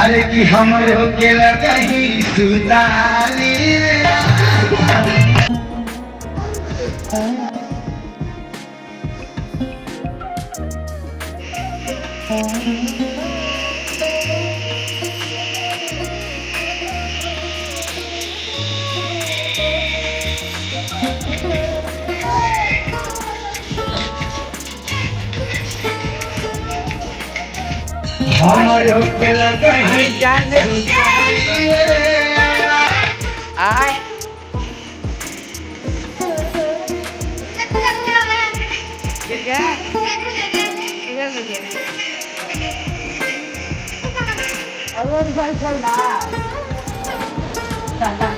अरे कि हमर हो गेला कहीं सुताली हमर हो गेला कहीं जाने ai Iya Iya begini Allah di sana